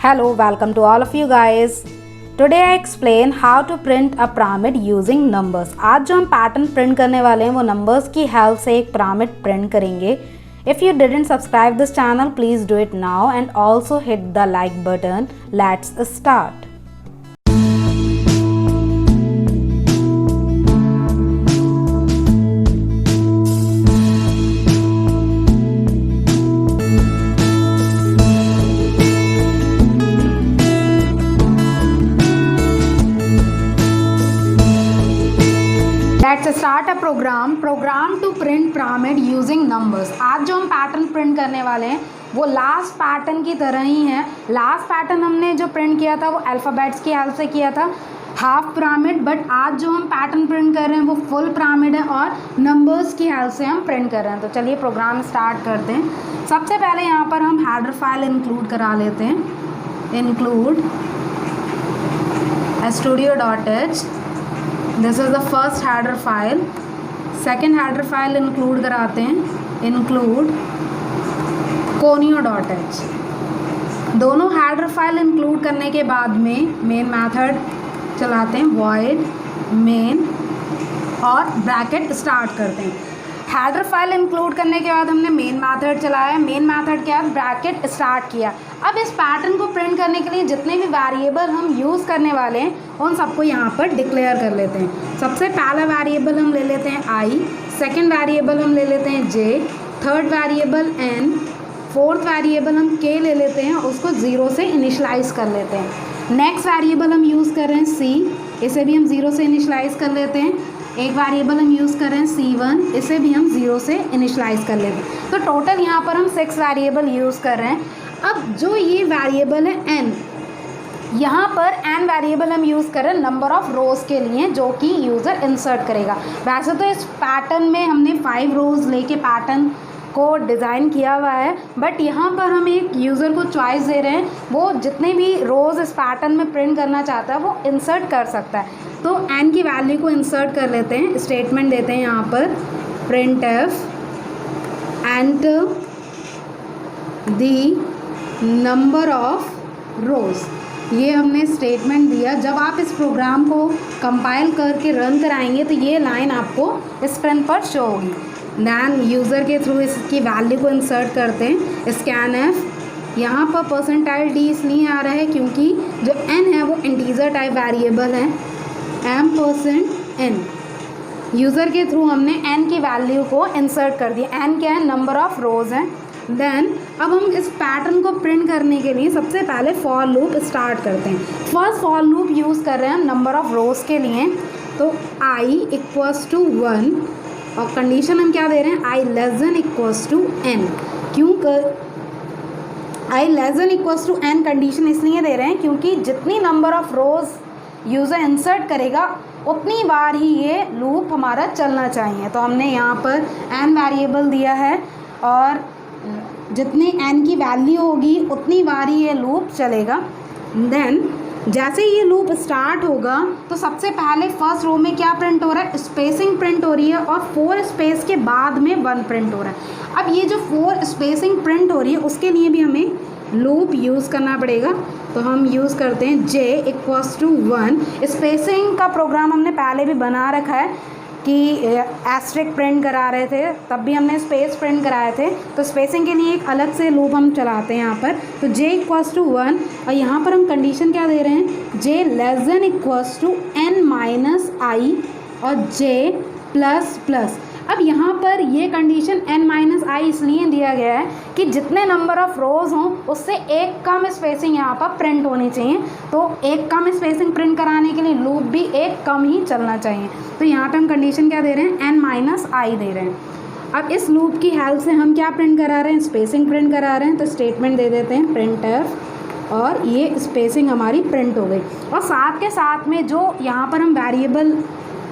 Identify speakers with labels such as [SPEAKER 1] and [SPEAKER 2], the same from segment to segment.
[SPEAKER 1] Hello, welcome to all of you guys. Today I explain how to print a pyramid using numbers. आज जो हम pattern print करने वाले हैं वो नंबर्स की हेल्प से एक pyramid प्रिंट करेंगे. If you didn't subscribe this channel, please do it now and also hit the like button. Let's start. Let's start a program to print pyramid using numbers. आज जो हम pattern print करने वाले हैं वो last pattern की तरह ही है. लास्ट पैटर्न हमने जो प्रिंट किया था वो अल्फ़ाबेट्स की हेल्प से किया था, हाफ पिरामिड. बट आज जो हम पैटर्न प्रिंट कर रहे हैं वो फुल पिरामिड है और नंबर्स की हेल्प से हम प्रिंट कर रहे हैं. तो चलिए प्रोग्राम स्टार्ट करते हैं. सबसे पहले यहाँ पर हम हेडर फाइल इंक्लूड करा लेते हैं. Include studio.h. This is the first header file. Second header file include कराते हैं. Include conio.h. दोनों हेडर फाइल इंक्लूड करने के बाद में मेन मेथड चलाते हैं, void main और ब्रैकेट स्टार्ट करते हैं. हेडर फाइल इंक्लूड करने के बाद हमने मेन मेथड चलाया. मेन मेथड के बाद ब्रैकेट स्टार्ट किया. अब इस पैटर्न को प्रिंट करने के लिए जितने भी वेरिएबल हम यूज़ करने वाले हैं उन सबको यहाँ पर डिक्लेयर कर लेते हैं. सबसे पहला वेरिएबल हम ले लेते हैं i, सेकंड वेरिएबल हम ले लेते हैं j, third variable n, fourth variable हम k ले लेते हैं, उसको 0 से इनिशलाइज कर लेते हैं. नेक्स्ट वेरिएबल हम यूज़ कर रहे हैं c, इसे भी हम 0 से इनिशलाइज कर लेते हैं. एक वेरिएबल हम यूज़ कर रहे हैं c1, इसे भी हम 0 से इनिशलाइज कर लेते हैं. तो टोटल यहाँ पर हम 6 वेरिएबल यूज़ कर रहे हैं. अब जो ये वेरिएबल है n, यहाँ पर n वेरिएबल हम यूज़ कर रहे हैं नंबर ऑफ़ रोज़ के लिए जो कि यूज़र इंसर्ट करेगा. वैसे तो इस पैटर्न में हमने 5 रोज़ लेके पैटर्न को डिज़ाइन किया हुआ है, बट यहाँ पर हम एक यूज़र को चॉइस दे रहे हैं. वो जितने भी रोज़ इस पैटर्न में प्रिंट करना चाहता है वो इंसर्ट कर सकता है. तो n की वैल्यू को इंसर्ट कर लेते हैं. स्टेटमेंट देते हैं यहाँ पर printf enter the number of rows. ये हमने स्टेटमेंट दिया. जब आप इस प्रोग्राम को कंपाइल करके रन कराएंगे तो ये लाइन आपको स्क्रीन पर शो होगी. दैन यूज़र के थ्रू इसकी वैल्यू को इंसर्ट करते हैं. स्कैनफ यहाँ पर परसेंटाइल d इसलिए आ रहा है क्योंकि जो n है वो इंटीजर टाइप वेरिएबल है. %n यूज़र के थ्रू हमने n की वैल्यू को इंसर्ट कर दिया. n क्या है? नंबर ऑफ़ रोज़ है. देन अब हम इस पैटर्न को प्रिंट करने के लिए सबसे पहले फॉर लूप स्टार्ट करते हैं. फर्स्ट फॉर लूप यूज़ कर रहे हैं नंबर ऑफ़ रोज़ के लिए. तो i इक्वल्स टू 1 और कंडीशन हम क्या दे रहे हैं? i less than equals to n. क्यों कर i less than equals to n condition इसलिए दे रहे हैं क्योंकि जितनी number of rows user insert करेगा उतनी बार ही ये लूप हमारा चलना चाहिए. तो हमने यहाँ पर n वेरिएबल दिया है और जितनी n की वैल्यू होगी उतनी बार ही ये लूप चलेगा. देन जैसे ये लूप स्टार्ट होगा तो सबसे पहले फर्स्ट रो में क्या प्रिंट हो रहा है? स्पेसिंग प्रिंट हो रही है और 4 स्पेस के बाद में 1 प्रिंट हो रहा है. अब ये जो 4 स्पेसिंग प्रिंट हो रही है उसके लिए भी हमें लूप यूज़ करना पड़ेगा. तो हम यूज़ करते हैं j इक्वल्स टू 1. स्पेसिंग का प्रोग्राम हमने पहले भी बना रखा है कि एस्ट्रिक प्रिंट करा रहे थे तब भी हमने स्पेस प्रिंट कराए थे. तो स्पेसिंग के लिए एक अलग से लूप हम चलाते हैं यहाँ पर. तो j इक्वल्स टू 1 और यहाँ पर हम कंडीशन क्या दे रहे हैं? j less than equals to n minus i और j प्लस प्लस. अब यहाँ पर ये कंडीशन n माइनस आई इसलिए दिया गया है कि जितने नंबर ऑफ़ रोज़ हों उससे एक कम स्पेसिंग यहाँ पर प्रिंट होनी चाहिए. तो एक कम स्पेसिंग प्रिंट कराने के लिए लूप भी एक कम ही चलना चाहिए. तो यहाँ पे हम कंडीशन क्या दे रहे हैं? n माइनस आई दे रहे हैं. अब इस लूप की हेल्प से हम क्या प्रिंट करा रहे हैं? स्पेसिंग प्रिंट करा रहे हैं. तो स्टेटमेंट दे देते हैं printf और ये स्पेसिंग हमारी प्रिंट हो गई. और साथ के साथ में जो यहाँ पर हम वेरिएबल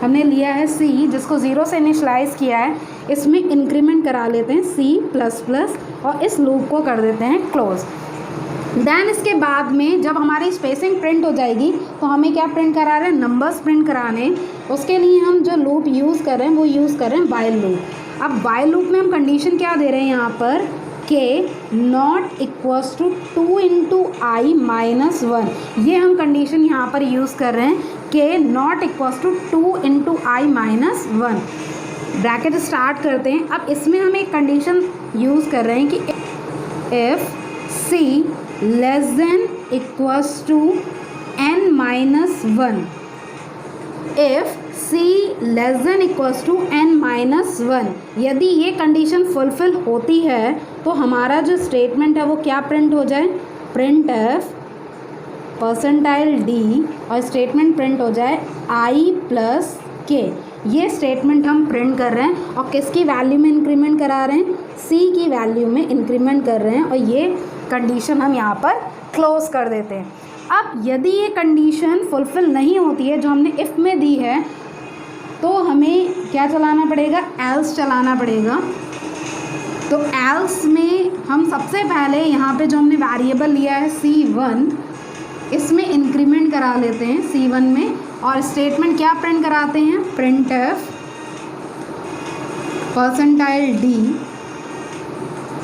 [SPEAKER 1] हमने लिया है c जिसको 0 से इनिशलाइज किया है, इसमें इंक्रीमेंट करा लेते हैं c++ और इस लूप को कर देते हैं क्लोज. देन इसके बाद में जब हमारी स्पेसिंग प्रिंट हो जाएगी तो हमें क्या प्रिंट करा रहे हैं? नंबर्स प्रिंट कराने. उसके लिए हम जो लूप यूज़ कर रहे हैं वो यूज़ कर रहे हैं वाइल लूप. अब वाइल लूप में हम कंडीशन क्या दे रहे हैं यहाँ पर? K not equals to 2 into I minus 1। ये हम कंडीशन यहाँ पर यूज़ कर रहे हैं, K not equals to 2 into I minus 1। Bracket start करते हैं। अब इसमें हम एक कंडीशन यूज़ कर रहे हैं कि if C less than equals to n minus 1, if c less than equals to n minus 1, यदि ये कंडीशन फुलफिल होती है तो हमारा जो स्टेटमेंट है वो क्या प्रिंट हो जाए, प्रिंट एफ परसेंटाइल डी, और स्टेटमेंट प्रिंट हो जाए i प्लस के। ये स्टेटमेंट हम प्रिंट कर रहे हैं और किसकी वैल्यू में इंक्रीमेंट करा रहे हैं, c की वैल्यू में इंक्रीमेंट कर रहे हैं, और ये कंडीशन हम यहाँ पर क्लोज कर देते हैं। अब यदि ये कंडीशन फुलफिल नहीं होती है जो हमने इफ़ में दी है, तो हमें क्या चलाना पड़ेगा, एल्स चलाना पड़ेगा। तो एल्स में हम सबसे पहले यहाँ पे जो हमने वेरिएबल लिया है c1, इसमें इंक्रीमेंट करा लेते हैं c1 में, और स्टेटमेंट क्या प्रिंट कराते हैं, प्रिंट एफ परसेंटाइल डी,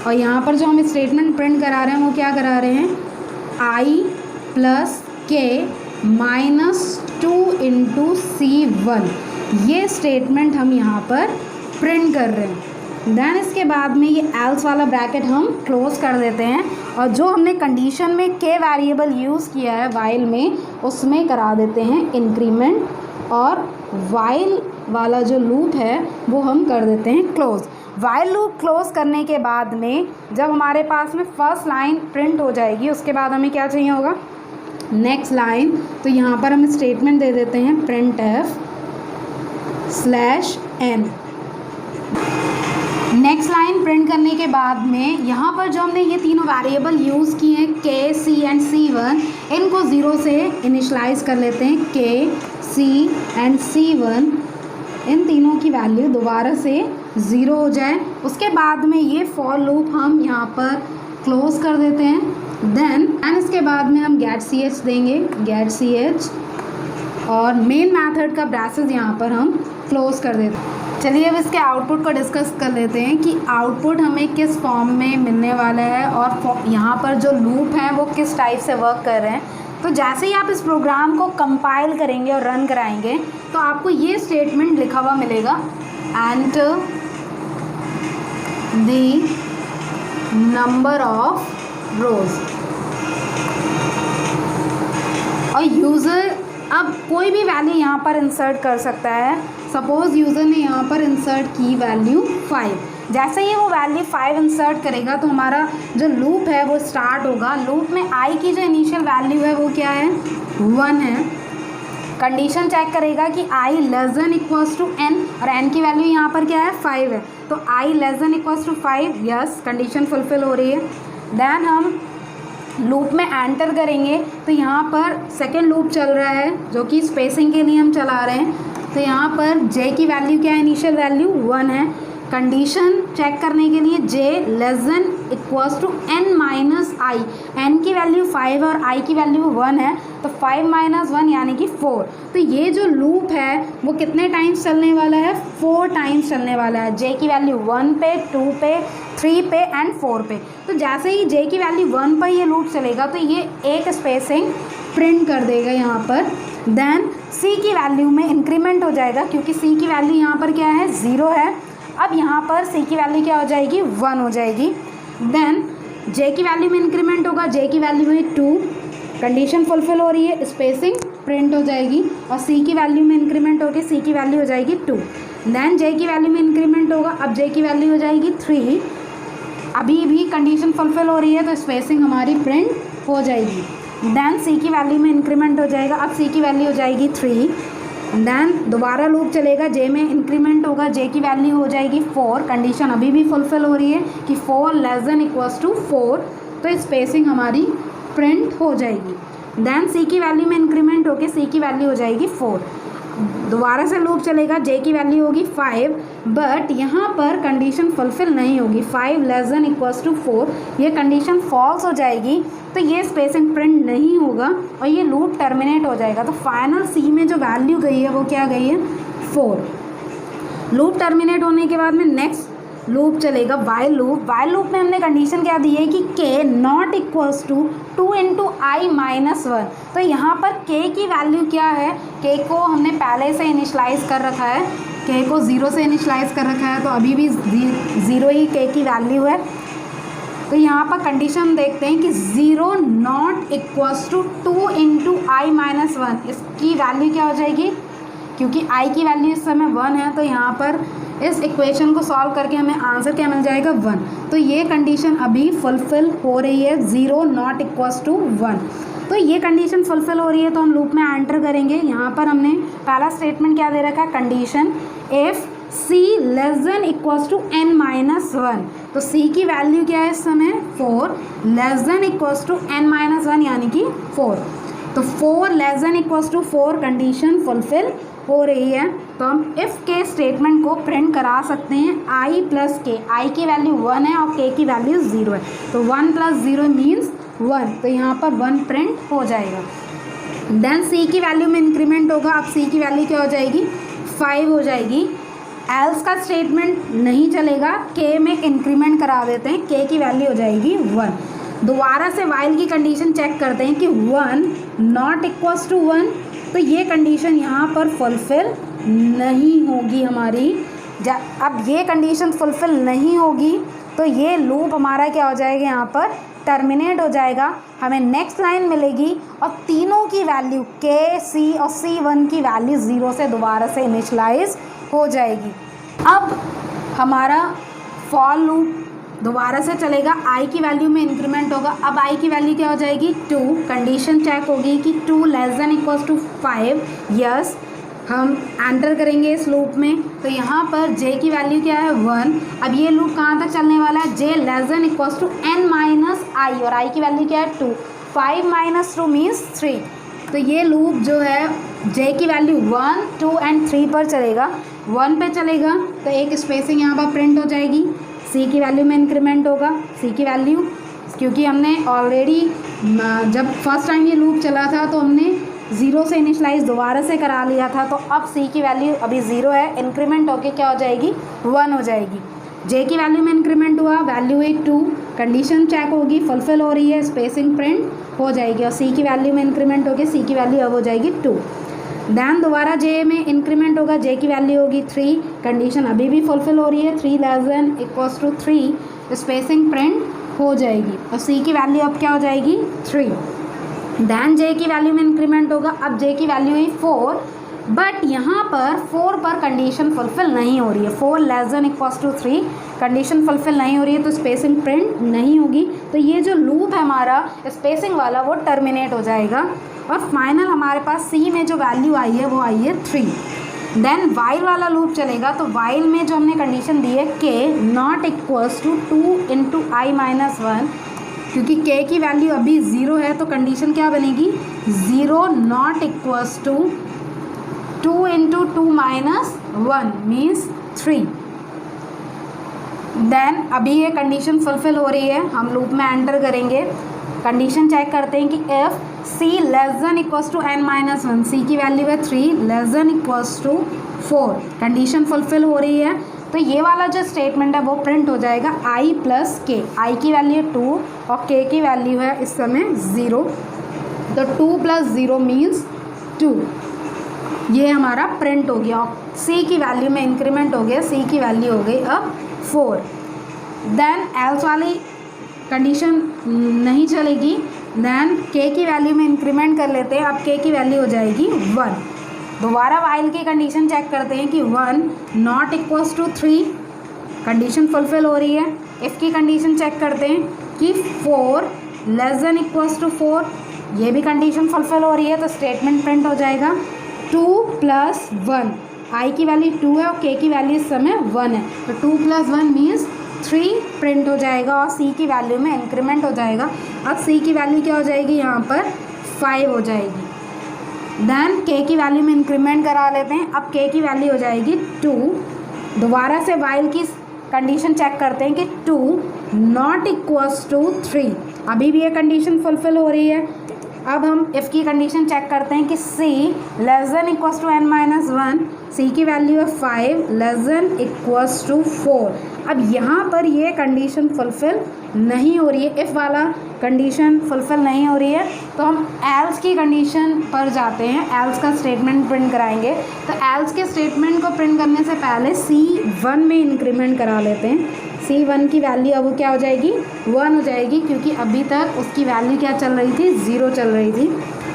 [SPEAKER 1] और यहाँ पर जो हम स्टेटमेंट प्रिंट करा रहे हैं वो क्या करा रहे हैं, आई प्लस के माइनस 2 इंटू C1। ये स्टेटमेंट हम यहाँ पर प्रिंट कर रहे हैं। देन इसके बाद में ये एल्स वाला ब्रैकेट हम क्लोज कर देते हैं, और जो हमने कंडीशन में के वेरिएबल यूज़ किया है वाइल में, उसमें करा देते हैं इंक्रीमेंट, और वाइल वाला जो लूप है वो हम कर देते हैं क्लोज। वाइल लूप क्लोज करने के बाद में जब हमारे पास में फर्स्ट लाइन प्रिंट हो जाएगी, उसके बाद हमें क्या चाहिए होगा, नेक्स्ट लाइन। तो यहाँ पर हम स्टेटमेंट दे देते हैं print F slash N. Next line print करने के बाद में यहाँ पर जो हमने ये तीनों वेरिएबल यूज़ किए हैं, के, सी एंड C1, इनको 0 से इनिशलाइज कर लेते हैं। के, सी एंड C1, इन तीनों की वैल्यू दोबारा से 0 हो जाए। उसके बाद में ये फॉर लूप हम यहाँ पर क्लोज कर देते हैं। देन एंड इसके बाद में हम गेट ch देंगे, गेट ch, और मेन मेथड का ब्रैसेस यहाँ पर हम क्लोज कर देते हैं। चलिए अब इसके आउटपुट को डिस्कस कर लेते हैं कि आउटपुट हमें किस फॉर्म में मिलने वाला है, और यहाँ पर जो लूप है वो किस टाइप से वर्क कर रहे हैं। तो जैसे ही आप इस प्रोग्राम को कंपाइल करेंगे और रन कराएंगे तो आपको ये स्टेटमेंट लिखा हुआ मिलेगा, एंटर द नंबर ऑफ रोज। और यूज़र अब कोई भी वैल्यू यहाँ पर इंसर्ट कर सकता है। सपोज़ यूज़र ने यहाँ पर इंसर्ट की वैल्यू 5, जैसे ही वो वैल्यू 5 इंसर्ट करेगा तो हमारा जो लूप है वो स्टार्ट होगा। लूप में आई की जो इनिशियल वैल्यू है वो क्या है, 1 है। कंडीशन चेक करेगा कि i less than equals to n, और एन की वैल्यू यहाँ पर क्या है, 5 है। तो i less than equals to 5, yes, condition fulfil हो रही है। देन हम लूप में एंटर करेंगे तो यहाँ पर सेकेंड लूप चल रहा है जो कि स्पेसिंग के लिए हम चला रहे हैं। तो यहाँ पर जे की वैल्यू क्या है, इनिशियल वैल्यू 1 है। कंडीशन चेक करने के लिए j less than equals to n minus i, n की वैल्यू 5 और आई की वैल्यू 1 है, तो 5 माइनस 1 यानी कि 4। तो ये जो लूप है वो कितने टाइम्स चलने वाला है, 4 टाइम्स चलने वाला है। जे की वैल्यू 1 पे, 2 पे, 3 पे एंड 4 पे। तो जैसे ही जे की वैल्यू 1 पर ये लूप चलेगा तो ये एक स्पेसिंग प्रिंट कर देगा यहाँ पर। देन सी की वैल्यू में इंक्रीमेंट हो जाएगा, क्योंकि सी की वैल्यू यहाँ पर क्या है, 0 है। अब यहाँ पर सी की वैल्यू क्या हो जाएगी, 1 हो जाएगी। देन जे की वैल्यू में इंक्रीमेंट होगा, जे की वैल्यू है 2, कंडीशन फुलफिल हो रही है, स्पेसिंग प्रिंट हो जाएगी, और सी की वैल्यू में इंक्रीमेंट होकर सी की वैल्यू हो जाएगी 2। देन जे की वैल्यू में इंक्रीमेंट होगा, अब जे की वैल्यू हो जाएगी 3, अभी भी कंडीशन फुलफिल हो रही है तो स्पेसिंग हमारी प्रिंट हो जाएगी। देन सी की वैल्यू में इंक्रीमेंट हो जाएगा, अब सी की वैल्यू हो जाएगी 3। देन दोबारा लूप चलेगा, जे में इंक्रीमेंट होगा, जे की वैल्यू हो जाएगी 4, कंडीशन अभी भी फुलफिल हो रही है कि 4 लेस देन इक्वल्स टू 4, तो स्पेसिंग हमारी प्रिंट हो जाएगी। देन सी की वैल्यू में इंक्रीमेंट होकर सी की वैल्यू हो जाएगी 4, दोबारा से लूप चलेगा, जे की वैल्यू होगी 5, बट यहाँ पर कंडीशन फुलफिल नहीं होगी, 5 लेस देन इक्वल्स टू 4, ये कंडीशन फॉल्स हो जाएगी, तो ये स्पेसिंग प्रिंट नहीं होगा और ये लूप टर्मिनेट हो जाएगा। तो फाइनल सी में जो वैल्यू गई है वो क्या गई है, 4। लूप टर्मिनेट होने के बाद में नेक्स्ट लूप चलेगा वाइल लूप में हमने कंडीशन क्या दी है कि k not equals to 2 into I minus 1। तो यहाँ पर k की वैल्यू क्या है, k को हमने पहले से इनिशलाइज कर रखा है, k को 0 से इनिशलाइज कर रखा है, तो अभी भी 0 ही k की वैल्यू है। तो यहाँ पर कंडीशन देखते हैं कि 0 not equals to 2 into I minus 1, इसकी वैल्यू क्या हो जाएगी, क्योंकि i की वैल्यू इस समय 1 है, तो यहाँ पर इस इक्वेशन को सॉल्व करके हमें आंसर क्या मिल जाएगा 1। तो ये कंडीशन अभी फुलफ़िल हो रही है, 0 नॉट इक्वल्स टू 1। तो ये कंडीशन फुलफ़िल हो रही है तो हम लूप में एंटर करेंगे। यहाँ पर हमने पहला स्टेटमेंट क्या दे रखा है, condition if c less than equals to n minus 1। तो c की वैल्यू क्या है इस समय 4, less than equals to n minus 1 यानी कि 4। तो 4 less than equals to 4 condition fulfil हो रही है। तो हम इफ़ के स्टेटमेंट को प्रिंट करा सकते हैं i प्लस के, i की वैल्यू 1 है और k की वैल्यू 0 है, तो 1 प्लस 0 मीन्स 1, तो यहाँ पर 1 प्रिंट हो जाएगा। देन c की वैल्यू में इंक्रीमेंट होगा, अब c की वैल्यू क्या हो जाएगी 5 हो जाएगी। एल्स का स्टेटमेंट नहीं चलेगा, k में इंक्रीमेंट करा देते हैं, k की वैल्यू हो जाएगी 1। दोबारा से वाइल की कंडीशन चेक करते हैं कि 1 नॉट इक्वल्स टू 1, तो ये कंडीशन यहाँ पर फुलफ़िल नहीं होगी हमारी। अब ये कंडीशन फुलफ़िल नहीं होगी तो ये लूप हमारा क्या हो जाएगा, यहाँ पर टर्मिनेट हो जाएगा। हमें नेक्स्ट लाइन मिलेगी और तीनों की वैल्यू k, c और c1 की वैल्यू 0 से दोबारा से इनिशलाइज हो जाएगी। अब हमारा फॉर लूप दोबारा से चलेगा, i की वैल्यू में इंक्रीमेंट होगा। अब i की वैल्यू क्या हो जाएगी 2, कंडीशन चेक होगी कि 2 less than equals to 5, yes. हम एंटर करेंगे इस लूप में, तो यहाँ पर j की वैल्यू क्या है 1। अब ये लूप कहाँ तक चलने वाला है, j less than equals to n minus i, और i की वैल्यू क्या है 2, 5 माइनस 2 मीन्स 3। तो ये लूप जो है j की वैल्यू 1, 2 एंड 3 पर चलेगा। 1 पे चलेगा तो एक स्पेसिंग यहाँ पर प्रिंट हो जाएगी, c की वैल्यू में इंक्रीमेंट होगा, c की वैल्यू, क्योंकि हमने ऑलरेडी जब फर्स्ट टाइम ये लूप चला था तो हमने 0 से इनिशलाइज दोबारा से करा लिया था, तो अब c की वैल्यू अभी 0 है, इंक्रीमेंट होके क्या हो जाएगी 1 हो जाएगी। j की वैल्यू में इंक्रीमेंट हुआ, वैल्यू हुई 2, कंडीशन चेक होगी, फुलफ़िल हो रही है, स्पेसिंग प्रिंट हो जाएगी, और c की वैल्यू में इंक्रीमेंट होगी, c की वैल्यू अब हो जाएगी 2। दैन दोबारा j में इंक्रीमेंट होगा, j की वैल्यू होगी 3, कंडीशन अभी भी फुलफ़िल हो रही है, 3 less than equals to 3, spacing print हो जाएगी, और c की वैल्यू अब क्या हो जाएगी 3। दैन j की वैल्यू में इंक्रीमेंट होगा, अब j की वैल्यू हुई 4, बट यहाँ पर 4 पर कंडीशन फुलफ़िल नहीं हो रही है, 4 less than equals to 3, condition fulfil नहीं हो रही है, तो स्पेसिंग प्रिंट नहीं होगी। तो ये जो लूप है हमारा स्पेसिंग वाला वो टर्मिनेट हो जाएगा, और फाइनल हमारे पास c में जो वैल्यू आई है वो आई है 3। देन वाइल वाला लूप चलेगा, तो वाइल में जो हमने कंडीशन दी है k not equals to 2 into I minus 1, क्योंकि k की वैल्यू अभी 0 है तो कंडीशन क्या बनेगी 0 not equals to 2 into 2 minus 1 means 3। Then अभी ये कंडीशन फुलफ़िल हो रही है, हम लूप में एंटर करेंगे, कंडीशन चेक करते हैं कि if c less than equals to n minus 1, c की वैल्यू है 3 less than equals to 4, condition fulfil हो रही है, तो ये वाला जो स्टेटमेंट है वो प्रिंट हो जाएगा i प्लस k, i की वैल्यू 2 और k की वैल्यू है इस समय 0, तो 2 प्लस 0 मीन्स 2, ये हमारा प्रिंट हो गया। c की वैल्यू में इंक्रीमेंट हो गया, c की वैल्यू हो गई अब 4। देन एल्स वाली कंडीशन नहीं चलेगी, देन k की वैल्यू में इंक्रीमेंट कर लेते हैं, अब k की वैल्यू हो जाएगी 1। दोबारा वाइल की कंडीशन चेक करते हैं कि 1 not equals to 3, condition fulfil हो रही है। इफ़ की कंडीशन चेक करते हैं कि 4 लेस देन इक्वल्स टू 4, ये भी कंडीशन फुलफ़िल हो रही है, तो स्टेटमेंट प्रिंट हो जाएगा 2 प्लस 1, i की वैल्यू 2 है और k की वैल्यू इस समय 1 है, तो 2 प्लस 1 मीन्स 3 प्रिंट हो जाएगा, और c की वैल्यू में इंक्रीमेंट हो जाएगा। अब c की वैल्यू क्या हो जाएगी यहाँ पर 5 हो जाएगी। देन k की वैल्यू में इंक्रीमेंट करा लेते हैं, अब k की वैल्यू हो जाएगी 2। दोबारा से वाइल की कंडीशन चेक करते हैं कि 2 नॉट इक्वल्स टू 3, अभी भी ये कंडीशन फुलफ़िल हो रही है, अब हम इफ़ की कंडीशन चेक करते हैं कि c less than equals to n minus 1, c की वैल्यू है 5 लेस देन इक्वल्स टू 4। अब यहाँ पर ये कंडीशन फुलफ़िल नहीं हो रही है, इफ़ वाला कंडीशन फुलफ़िल नहीं हो रही है, तो हम एल्स की कंडीशन पर जाते हैं, एल्स का स्टेटमेंट प्रिंट कराएंगे। तो एल्स के स्टेटमेंट को प्रिंट करने से पहले c1 में इंक्रीमेंट करा लेते हैं। c1 की वैल्यू अब क्या हो जाएगी, 1 हो जाएगी, क्योंकि अभी तक उसकी वैल्यू क्या चल रही थी, 0 चल रही थी,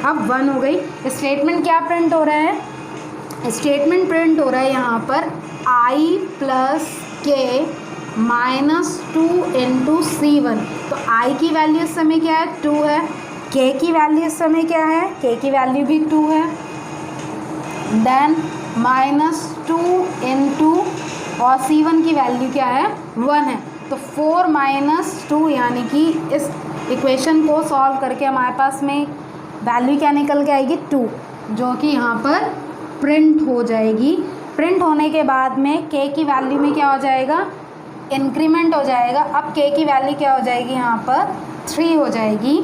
[SPEAKER 1] अब 1 हो गई। स्टेटमेंट क्या प्रिंट हो रहा है, स्टेटमेंट प्रिंट हो रहा है यहाँ पर i प्लस के माइनस 2 इंटू c1। तो i की वैल्यू इस समय क्या है, 2 है, k की वैल्यू इस समय क्या है, k की वैल्यू भी 2 है, देन माइनस 2 इंटू और c1 की वैल्यू क्या है, 1 है। तो 4 माइनस 2 यानी कि इस इक्वेशन को सॉल्व करके हमारे पास में वैल्यू क्या निकल के आएगी, 2, जो कि यहाँ पर प्रिंट हो जाएगी। प्रिंट होने के बाद में k की वैल्यू में क्या हो जाएगा, इंक्रीमेंट हो जाएगा। अब k की वैल्यू क्या हो जाएगी, यहाँ पर 3 हो जाएगी।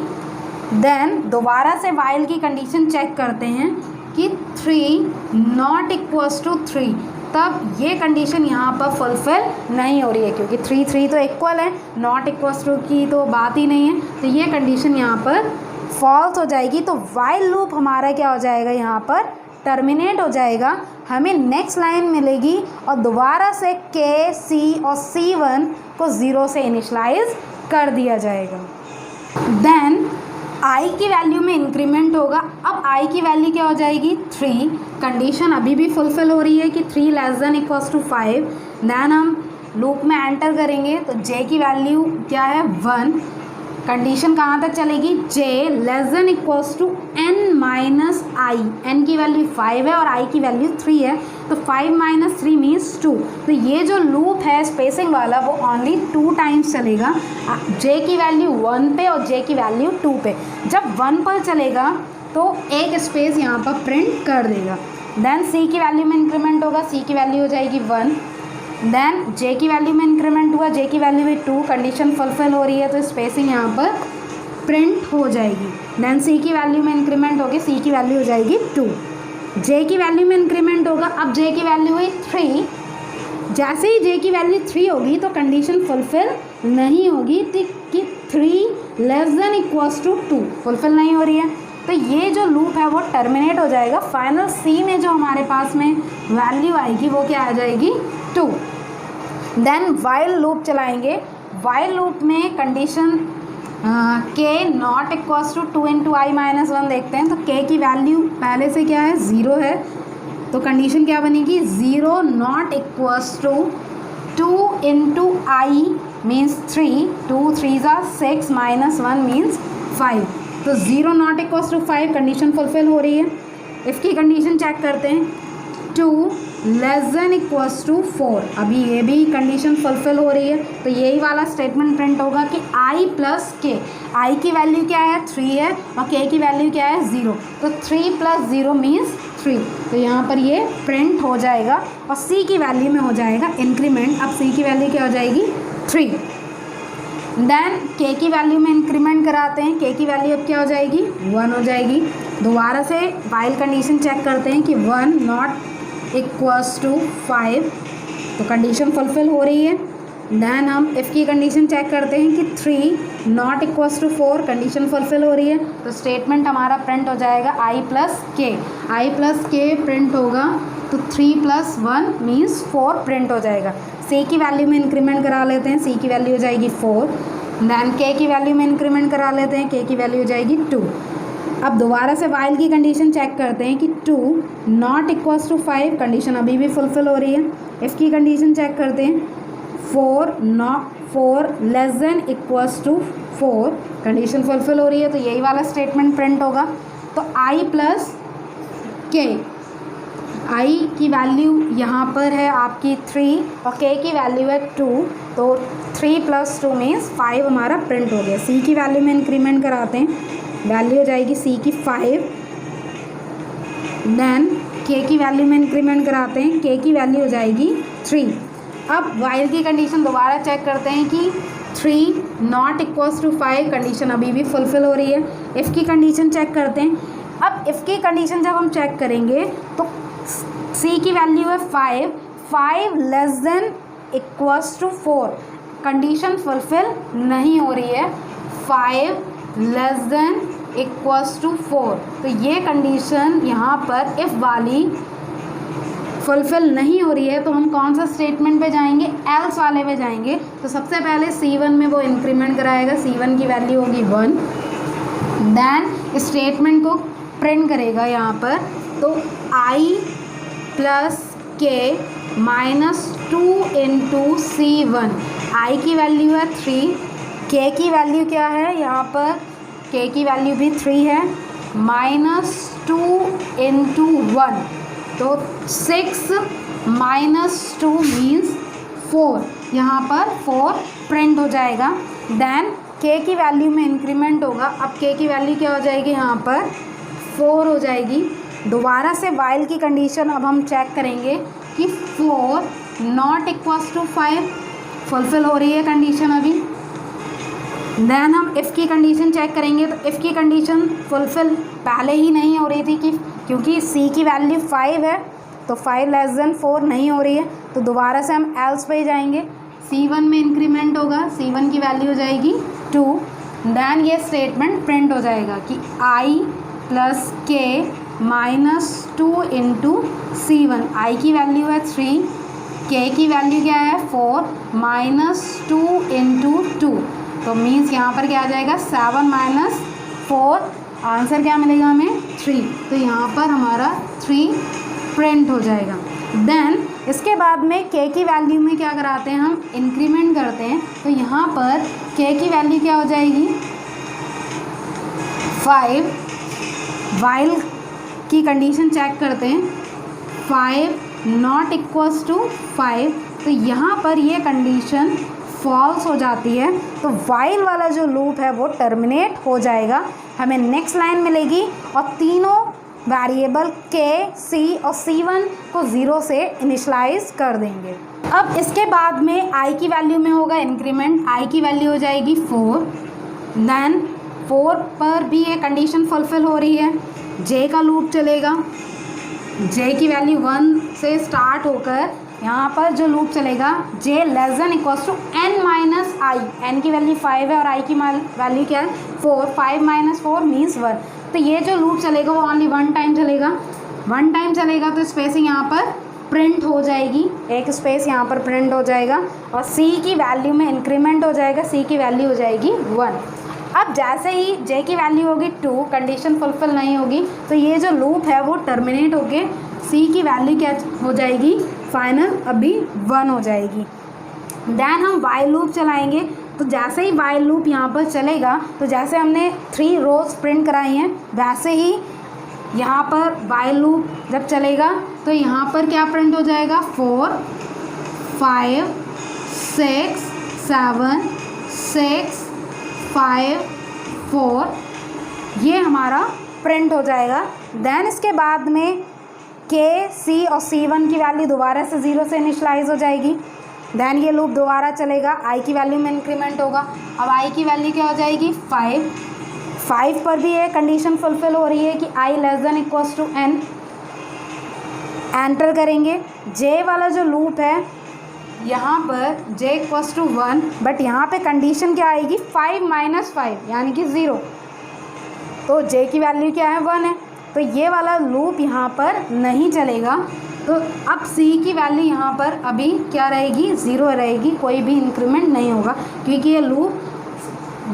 [SPEAKER 1] देन दोबारा से वाइल की कंडीशन चेक करते हैं कि 3 नॉट इक्वल्स टू 3, तब ये कंडीशन यहाँ पर फुलफिल नहीं हो रही है, क्योंकि 3 तो इक्वल है, नॉट इक्वल्स टू की तो बात ही नहीं है, तो ये कंडीशन यहाँ पर फॉल्स हो जाएगी। तो वाइल लूप हमारा क्या हो जाएगा, यहाँ पर टर्मिनेट हो जाएगा। हमें नेक्स्ट लाइन मिलेगी और दोबारा से k, c और c1 को 0 से इनिशलाइज कर दिया जाएगा। देन i की वैल्यू में इंक्रीमेंट होगा। अब i की वैल्यू क्या हो जाएगी, 3। कंडीशन अभी भी फुलफिल हो रही है कि 3 less than equals to 5। Then हम लूप में एंटर करेंगे तो j की वैल्यू क्या है, 1। कंडीशन कहाँ तक चलेगी, j less than equals to n minus I. n की वैल्यू 5 है और i की वैल्यू 3 है, तो 5 माइनस 3 मीन्स 2। तो ये जो लूप है स्पेसिंग वाला वो ओनली 2 टाइम्स चलेगा, j की वैल्यू 1 पे और j की वैल्यू 2 पे। जब 1 पर चलेगा तो एक स्पेस यहाँ पर प्रिंट कर देगा। देन c की वैल्यू में इंक्रीमेंट होगा, c की वैल्यू हो जाएगी 1। देन j की वैल्यू में इंक्रीमेंट हुआ, j की वैल्यू भी 2। कंडीशन फुलफिल हो रही है तो स्पेसिंग यहाँ पर प्रिंट हो जाएगी। देन c की वैल्यू में इंक्रीमेंट होगी, c की वैल्यू हो जाएगी 2। j की वैल्यू में इंक्रीमेंट होगा, अब j की वैल्यू हुई 3। जैसे ही j की वैल्यू 3 होगी तो कंडीशन फुलफिल नहीं होगी कि 3 less than equals to 2, fulfil नहीं हो रही है, तो ये जो लूप है वो टर्मिनेट हो जाएगा। फाइनल c में जो हमारे पास में वैल्यू आएगी वो क्या आ जाएगी, 2। देन वाइल लूप चलाएंगे। वाइल लूप में condition k not equals to 2 into I minus 1 देखते हैं। तो k की वैल्यू पहले से क्या है, 0 है, तो कंडीशन क्या बनेगी, 0 not equals to 2 into I means 3, 2 3 6 minus 1 means 5। तो 0 not equals to 5, condition fulfil हो रही है। इसकी कंडीशन चेक करते हैं, 2 लेस देन इक्वल्स टू 4, अभी ये भी कंडीशन फुलफिल हो रही है, तो यही वाला स्टेटमेंट प्रिंट होगा कि i प्लस के, i की वैल्यू क्या है, 3 है और k की वैल्यू क्या है, 0, तो 3 प्लस 0 मीन्स 3। तो यहाँ पर ये प्रिंट हो जाएगा और c की वैल्यू में हो जाएगा इंक्रीमेंट। अब c की वैल्यू क्या हो जाएगी, 3। देन k की वैल्यू में इंक्रीमेंट कराते हैं, k की वैल्यू अब क्या हो जाएगी, 1 हो जाएगी। दोबारा से वाइल कंडीशन चेक करते हैं कि 1 नॉट इक्वल्स टू 5, तो कंडीशन फुलफिल हो रही है। देन हम इफ़ की कंडीशन चेक करते हैं कि 3 not equals to 4, condition fulfil हो रही है, तो स्टेटमेंट हमारा प्रिंट हो जाएगा i प्लस के प्रिंट होगा, तो 3 प्लस 1 मीन्स 4 प्रिंट हो जाएगा। c की वैल्यू में इंक्रीमेंट करा लेते हैं, c की वैल्यू हो जाएगी 4। देन k की वैल्यू में इंक्रीमेंट करा लेते हैं, k की वैल्यू हो जाएगी 2। अब दोबारा से वाइल की कंडीशन चेक करते हैं कि 2 नॉट इक्वल्स टू 5, कंडीशन अभी भी फुलफिल हो रही है। इफ़ की कंडीशन चेक करते हैं, 4 less than equals to 4, condition fulfil हो रही है, तो यही वाला स्टेटमेंट प्रिंट होगा। तो i प्लस के, i की वैल्यू यहाँ पर है आपकी 3 और k की वैल्यू है 2, तो 3 प्लस 2 मीन्स 5 हमारा प्रिंट हो गया। c की वैल्यू में इंक्रीमेंट कराते हैं, वैल्यू हो जाएगी c की 5। देन k की वैल्यू में इंक्रीमेंट कराते हैं, k की वैल्यू हो जाएगी 3। अब वाइल की कंडीशन दोबारा चेक करते हैं कि 3 नॉट इक्वल्स टू 5, कंडीशन अभी भी फुलफिल हो रही है। इफ़ की कंडीशन चेक करते हैं। अब इफ़ की कंडीशन जब हम चेक करेंगे तो सी की वैल्यू है 5 less than equals to 4, condition fulfil नहीं हो रही है। 5 लेस देन इक्वल्स टू 4, तो ये कंडीशन यहाँ पर इफ़ वाली फुलफिल नहीं हो रही है। तो हम कौन सा स्टेटमेंट पे जाएंगे, एल्स वाले पे जाएंगे। तो सबसे पहले C1 में वो इंक्रीमेंट कराएगा, C1 की वैल्यू होगी 1, देन स्टेटमेंट को प्रिंट करेगा यहाँ पर। तो I plus K minus 2 into C1, I की वैल्यू है 3, K की वैल्यू क्या है यहाँ पर, K की वैल्यू भी 3 है, माइनस 2 इंटू 1, तो 6 माइनस 2 मीन्स 4, यहाँ पर 4 प्रिंट हो जाएगा। देन K की वैल्यू में इंक्रीमेंट होगा। अब K की वैल्यू क्या हो जाएगी यहाँ पर 4 हो जाएगी। दोबारा से वाइल की कंडीशन अब हम चेक करेंगे कि 4 नॉट इक्वल्स टू 5, फुलफिल हो रही है कंडीशन अभी। देन हम इफ़ की कंडीशन चेक करेंगे। तो इफ़ की कंडीशन फुलफिल पहले ही नहीं हो रही थी कि क्योंकि C की वैल्यू 5 है, तो 5 लेस देन 4 नहीं हो रही है। तो दोबारा से हम एल्स पे जाएंगे। C1 में इंक्रीमेंट होगा, C1 की वैल्यू हो जाएगी 2, देन ये स्टेटमेंट प्रिंट हो जाएगा कि I plus K minus 2 into C1, I की वैल्यू है 3, K की वैल्यू क्या है 4, माइनस 2 इंटू 2, तो मीन्स यहाँ पर क्या आ जाएगा 7 माइनस 4, आंसर क्या मिलेगा हमें 3। तो यहाँ पर हमारा 3 प्रिंट हो जाएगा। देन इसके बाद में K की वैल्यू में क्या कराते हैं, हम इंक्रीमेंट करते हैं। तो यहाँ पर K की वैल्यू क्या हो जाएगी 5, वाइल की कंडीशन चेक करते हैं, 5 नॉट इक्वल्स टू 5, तो यहाँ पर ये कंडीशन फॉल्स हो जाती है। तो वाइल वाला जो लूप है वो टर्मिनेट हो जाएगा। हमें नेक्स्ट लाइन मिलेगी और तीनों वेरिएबल K, C और C1 को 0 से इनिशलाइज कर देंगे। अब इसके बाद में I की वैल्यू में होगा इंक्रीमेंट, I की वैल्यू हो जाएगी 4, देन 4 पर भी ये कंडीशन फुलफिल हो रही है। J का लूप चलेगा, J की वैल्यू 1 से स्टार्ट होकर यहाँ पर जो लूप चलेगा J less than equals to N minus I, N की वैल्यू 5 है और I की वैल्यू क्या है 4, 5 माइनस 4 मीन्स 1। तो ये जो लूप चलेगा वो ओनली 1 टाइम चलेगा, 1 टाइम चलेगा। तो स्पेसिंग यहाँ पर प्रिंट हो जाएगी, एक स्पेस यहाँ पर प्रिंट हो जाएगा और C की वैल्यू में इंक्रीमेंट हो जाएगा, C की वैल्यू हो जाएगी 1। अब जैसे ही J की वैल्यू होगी 2, कंडीशन फुलफिल नहीं होगी, तो ये जो लूप है वो टर्मिनेट होके C की वैल्यू क्या हो जाएगी फाइनल अभी 1 हो जाएगी। देन हम वाइल लूप चलाएंगे। तो जैसे ही वाइल लूप यहाँ पर चलेगा, तो जैसे हमने 3 रोज प्रिंट कराई हैं वैसे ही यहाँ पर वाइल लूप जब चलेगा तो यहाँ पर क्या प्रिंट हो जाएगा 4, 5, 6, 7, 6, 5, 4, ये हमारा प्रिंट हो जाएगा। देन इसके बाद में K, C और C1 की वैल्यू दोबारा से 0 से इनिशलाइज हो जाएगी। देन ये लूप दोबारा चलेगा, I की वैल्यू में इंक्रीमेंट होगा। अब I की वैल्यू क्या हो जाएगी 5, 5 पर भी ये कंडीशन फुलफिल हो रही है कि I less than equals to N, enter करेंगे। J वाला जो लूप है यहाँ पर J इक्वल्स टू 1, बट यहाँ पे कंडीशन क्या आएगी 5 माइनस 5 यानी कि 0, तो J की वैल्यू क्या है 1 है, तो ये वाला लूप यहाँ पर नहीं चलेगा। तो अब C की वैल्यू यहाँ पर अभी क्या रहेगी 0 रहेगी, कोई भी इंक्रीमेंट नहीं होगा क्योंकि ये लूप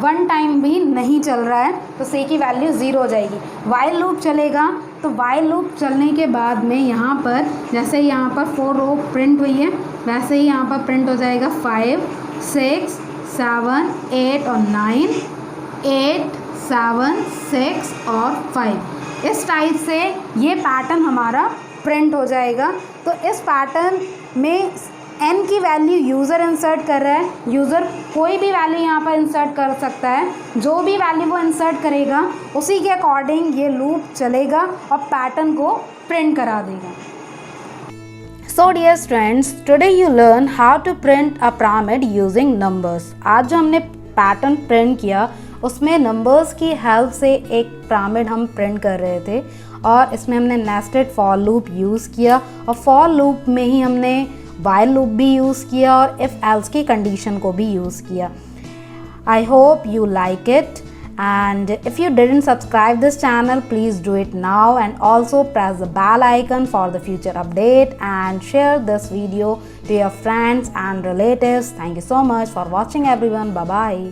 [SPEAKER 1] 1 टाइम भी नहीं चल रहा है, तो C की वैल्यू 0 हो जाएगी। वाइल लूप चलेगा, तो वाइल लूप चलने के बाद में यहाँ पर जैसे यहाँ पर 4 रो प्रिंट हुई है वैसे ही यहाँ पर प्रिंट हो जाएगा 5, 6, 7, 8 और 9, 8, 7, 6 और 5। इस टाइप से ये पैटर्न हमारा प्रिंट हो जाएगा। तो इस पैटर्न में N की वैल्यू यूज़र इंसर्ट कर रहा है, यूज़र कोई भी वैल्यू यहाँ पर इंसर्ट कर सकता है, जो भी वैल्यू वो इंसर्ट करेगा उसी के अकॉर्डिंग ये लूप चलेगा और पैटर्न को प्रिंट करा देगा। So dear students, today you learn how to print a pyramid using numbers. आज जो हमने पैटर्न प्रिंट किया उसमें नंबर्स की हेल्प से एक पिरामिड हम प्रिंट कर रहे थे और इसमें हमने नेस्टेड फॉर लूप यूज़ किया और फॉर लूप में ही हमने वाइल लूप भी यूज़ किया और इफ़ एल्स की कंडीशन को भी यूज़ किया. I hope you like it, and if you didn't subscribe this channel, please do it now, and also press the bell icon for the future update and share this video to your friends and relatives. Thank you so much for watching everyone. Bye bye.